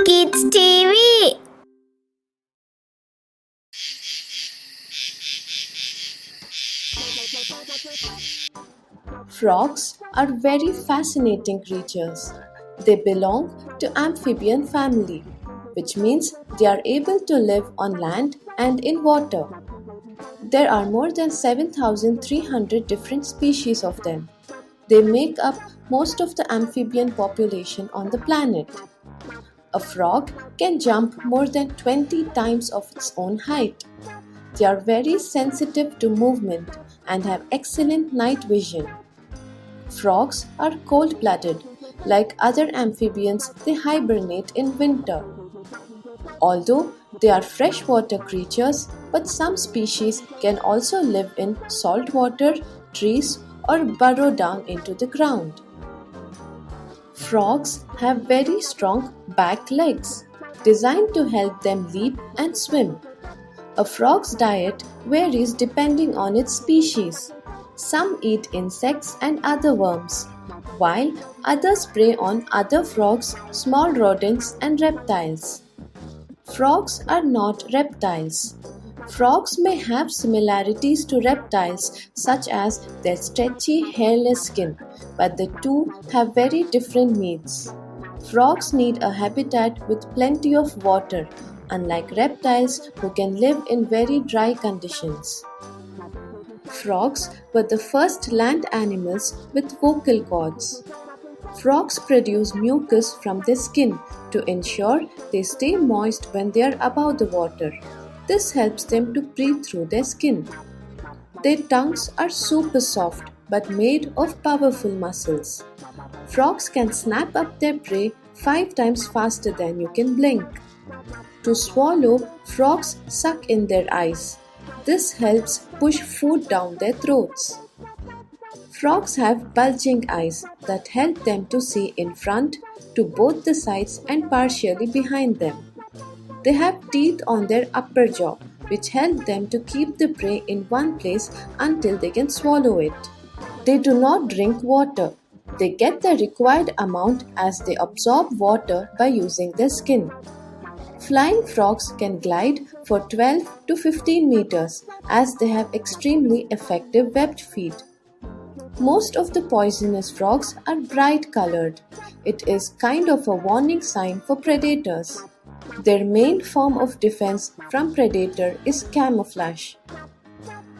Kids TV. Frogs are very fascinating creatures. They belong to amphibian family, which means they are able to live on land and in water. There are more than 7,300 different species of them. They make up most of the amphibian population on the planet. A frog can jump more than 20 times of its own height. They are very sensitive to movement and have excellent night vision. Frogs are cold-blooded. Like other amphibians, they hibernate in winter. Although they are freshwater creatures, but some species can also live in salt water, trees, or burrow down into the ground. Frogs have very strong back legs, designed to help them leap and swim. A frog's diet varies depending on its species. Some eat insects and other worms, while others prey on other frogs, small rodents, and reptiles. Frogs are not reptiles. Frogs may have similarities to reptiles, such as their stretchy, hairless skin, but the two have very different needs. Frogs need a habitat with plenty of water, unlike reptiles who can live in very dry conditions. Frogs were the first land animals with vocal cords. Frogs produce mucus from their skin to ensure they stay moist when they are above the water. This helps them to breathe through their skin. Their tongues are super soft but made of powerful muscles. Frogs can snap up their prey 5 times faster than you can blink. To swallow, frogs suck in their eyes. This helps push food down their throats. Frogs have bulging eyes that help them to see in front, to both the sides and partially behind them. They have teeth on their upper jaw, which help them to keep the prey in one place until they can swallow it. They do not drink water. They get the required amount as they absorb water by using their skin. Flying frogs can glide for 12 to 15 meters as they have extremely effective webbed feet. Most of the poisonous frogs are bright colored. It is kind of a warning sign for predators. Their main form of defense from predator is camouflage.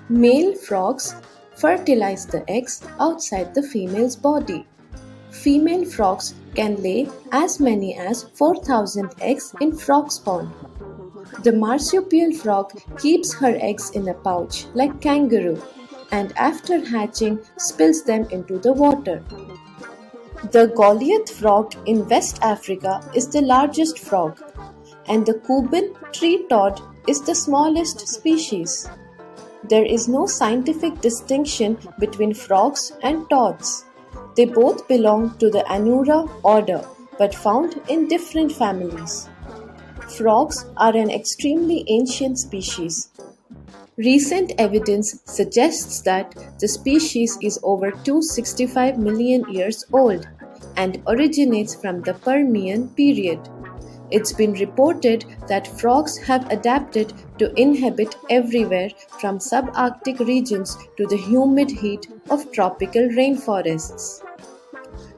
Male frogs fertilize the eggs outside the female's body. Female frogs can lay as many as 4,000 eggs in frog spawn. The marsupial frog keeps her eggs in a pouch like kangaroo and after hatching spills them into the water. The Goliath frog in West Africa is the largest frog, and the Cuban tree toad is the smallest species. There is no scientific distinction between frogs and toads. They both belong to the Anura order but found in different families. Frogs are an extremely ancient species. Recent evidence suggests that the species is over 265 million years old and originates from the Permian period. It's been reported that frogs have adapted to inhabit everywhere from subarctic regions to the humid heat of tropical rainforests.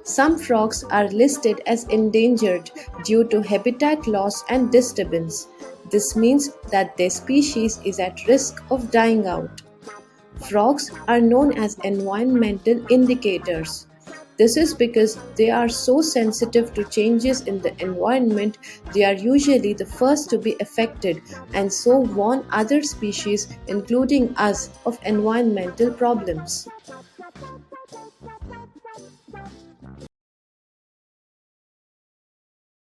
Some frogs are listed as endangered due to habitat loss and disturbance. This means that their species is at risk of dying out. Frogs are known as environmental indicators. This is because they are so sensitive to changes in the environment, they are usually the first to be affected and so warn other species, including us, of environmental problems.